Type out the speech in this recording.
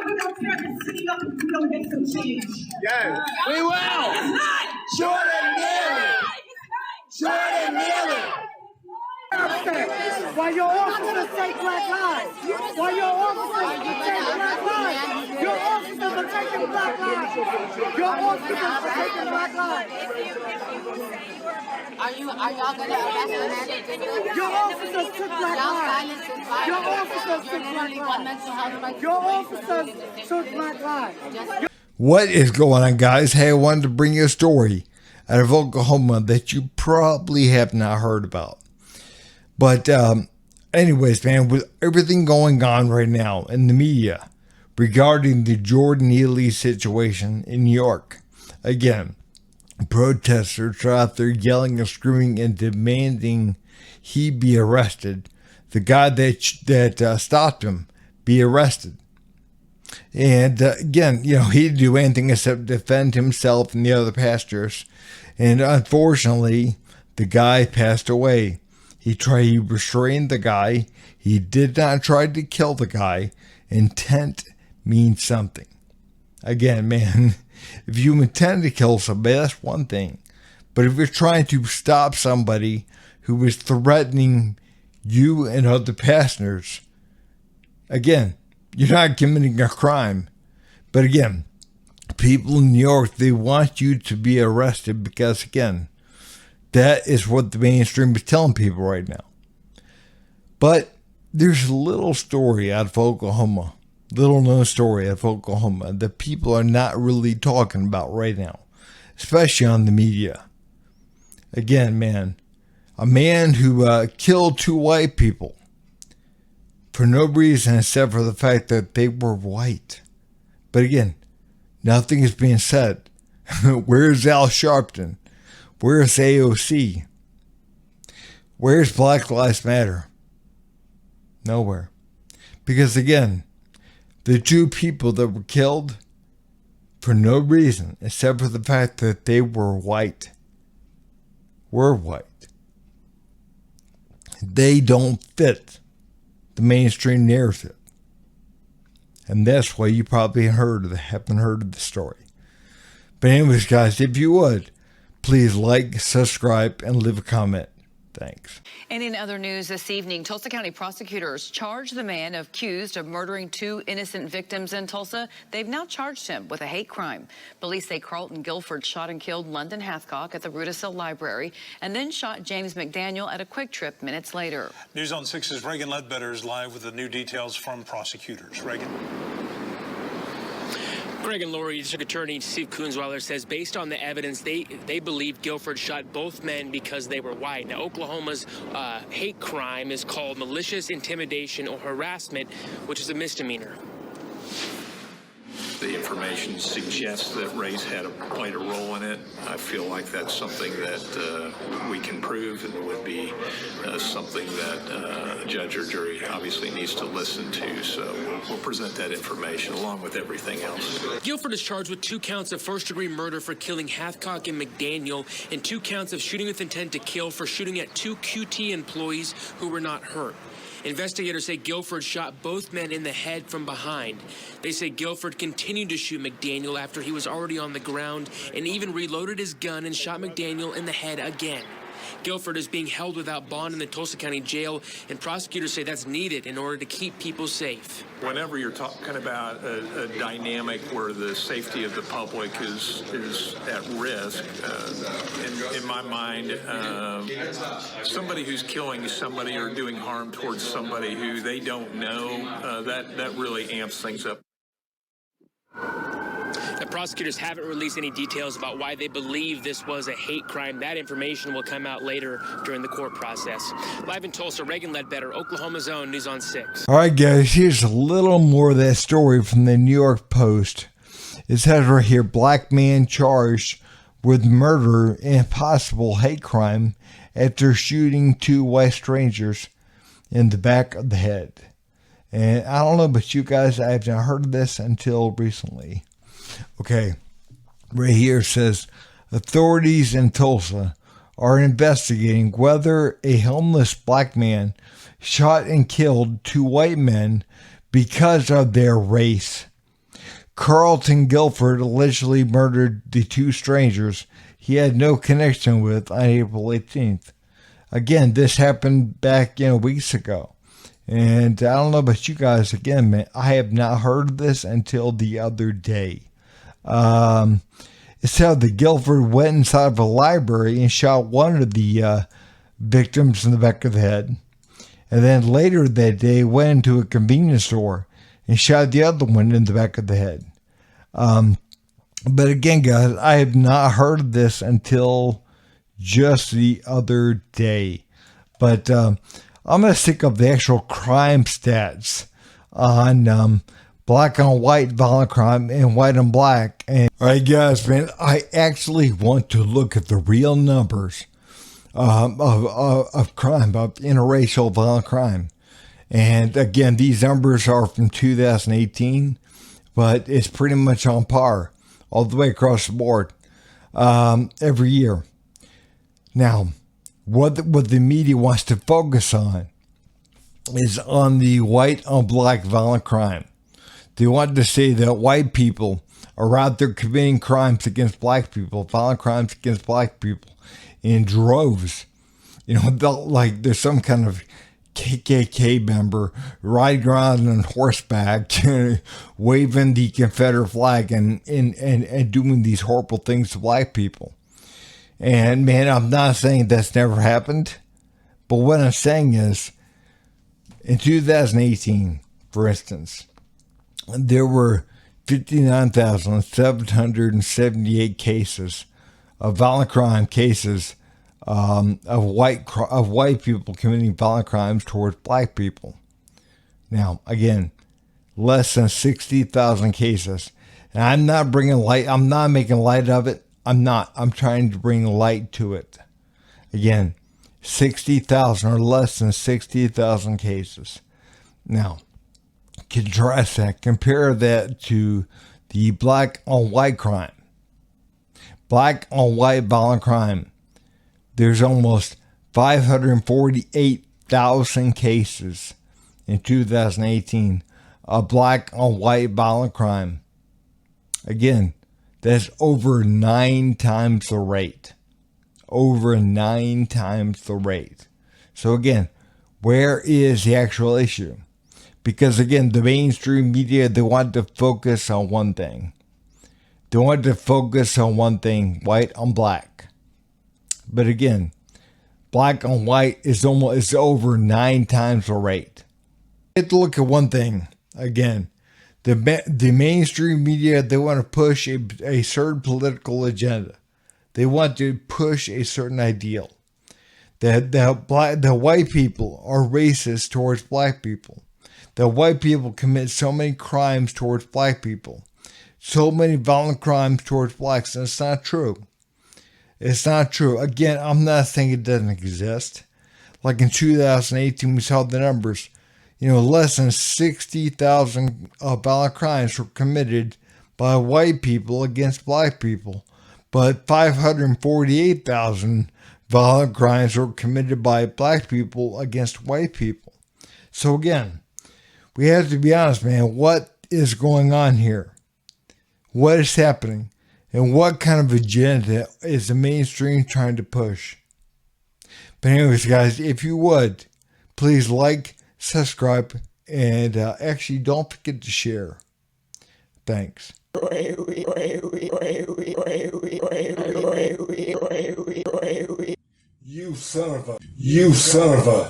We don't tear the city up if we don't get some change. Yes, we will. It's not. Short and nearly. Short and nearly. Why your officers take black lives? Why your officers take black lives? Your officers are taking black lives. Your officers are taking black lives. Are y'all gonna arrest him? Your officers took black lives. Your officers took black lives. Your officers took black lives. What is going on, guys? Hey, I wanted to bring you a story out of Oklahoma that you probably have not heard about. But anyways, man, with everything going on right now in the media regarding the Jordan Neely situation in New York, again, protesters are out there yelling and screaming and demanding he be arrested. The guy that stopped him be arrested. And again, you know, he didn't do anything except defend himself and the other pastors. And unfortunately, the guy passed away. He restrained the guy. He did not try to kill the guy. Intent means something. Again, man, if you intend to kill somebody, that's one thing. But if you're trying to stop somebody who is threatening you and other passengers, again, you're not committing a crime. But again, people in New York, they want you to be arrested because, again, that is what the mainstream is telling people right now. But there's a little story out of Oklahoma, little known story out of Oklahoma that people are not really talking about right now, especially on the media. Again, man, a man who killed two white people for no reason except for the fact that they were white. But again, nothing is being said. Where's Al Sharpton? Where's AOC? Where's Black Lives Matter? Nowhere. Because again, the two people that were killed for no reason except for the fact that they were white. They don't fit the mainstream narrative. And that's why you probably haven't heard of the story. But anyways, guys, if you would, please like, subscribe, and leave a comment. Thanks. And in other news this evening, Tulsa County prosecutors charged the man accused of murdering two innocent victims in Tulsa. They've now charged him with a hate crime. Police say Carlton Guilford shot and killed London Hathcock at the Rudisill Library and then shot James McDaniel at a Quick Trip minutes later. News on 6's Reagan Ledbetter is live with the new details from prosecutors. Reagan. Greg and Lori, District Attorney Steve Kunzweiler says based on the evidence, they believe Guilford shot both men because they were white. Now, Oklahoma's hate crime is called malicious intimidation or harassment, which is a misdemeanor. The information suggests that race played a role in it. I feel like that's something that we can prove, and it would be something that a judge or jury obviously needs to listen to. So we'll present that information along with everything else. Guilford is charged with 2 counts of first-degree murder for killing Hathcock and McDaniel and 2 counts of shooting with intent to kill for shooting at 2 QT employees who were not hurt. Investigators say Guilford shot both men in the head from behind. They say Guilford continued to shoot McDaniel after he was already on the ground and even reloaded his gun and shot McDaniel in the head again. Guilford is being held without bond in the Tulsa County Jail, and prosecutors say that's needed in order to keep people safe. Whenever you're talking about a dynamic where the safety of the public is at risk, in my mind, somebody who's killing somebody or doing harm towards somebody who they don't know, that really amps things up. The prosecutors haven't released any details about why they believe this was a hate crime. That information will come out later during the court process. Live in Tulsa, Reagan Ledbetter, Oklahoma's own News on 6. All right, guys, here's a little more of that story from the New York Post. It says right here, black man charged with murder and possible hate crime after shooting 2 white strangers in the back of the head. And I don't know about you guys, I have not heard of this until recently. Okay, right here it says, authorities in Tulsa are investigating whether a homeless black man shot and killed 2 white men because of their race. Carlton Guilford allegedly murdered the 2 strangers he had no connection with on April 18th. Again, this happened back, weeks ago. And I don't know about you guys, again, man, I have not heard of this until the other day. It said that Guilford went inside of a library and shot one of the victims in the back of the head. And then later that day went into a convenience store and shot the other one in the back of the head. But again, guys, I have not heard of this until just the other day. But I'm going to stick up the actual crime stats on black on white violent crime and white on black. And all right, guys, man, I actually want to look at the real numbers of crime, of interracial violent crime. And again, these numbers are from 2018, but it's pretty much on par all the way across the board every year. Now, what the media wants to focus on is on the white on black violent crime. They want to say that white people are out there committing crimes against black people, violent crimes against black people in droves. Like there's some kind of KKK member riding around on horseback, waving the Confederate flag and doing these horrible things to black people. And man, I'm not saying that's never happened, but what I'm saying is, in 2018, for instance, there were 59,778 cases of violent crime cases of white people committing violent crimes towards black people. Now, again, less than 60,000 cases. And I'm not making light of it. I'm trying to bring light to it. Again, 60,000 or less than 60,000 cases. Now, contrast that, compare that to the black on white crime. Black on white violent crime. There's almost 548,000 cases in 2018 of black on white violent crime. Again, that's over 9 times the rate. Over 9 times the rate. So again, where is the actual issue? Because again, the mainstream media, they want to focus on one thing. They want to focus on one thing, white on black. But again, black on white is over 9 times the rate. You have to look at one thing. Again, the mainstream media, they want to push a certain political agenda. They want to push a certain ideal. That the white people are racist towards black people. That white people commit so many crimes towards black people. So many violent crimes towards blacks. And it's not true. It's not true. Again, I'm not saying it doesn't exist. Like in 2018, we saw the numbers. Less than 60,000 violent crimes were committed by white people against black people. But 548,000 violent crimes were committed by black people against white people. So again, we have to be honest, man. What is going on here? What is happening? And what kind of agenda is the mainstream trying to push? But anyways, guys, if you would, please like, subscribe, and actually don't forget to share. Thanks. You son of a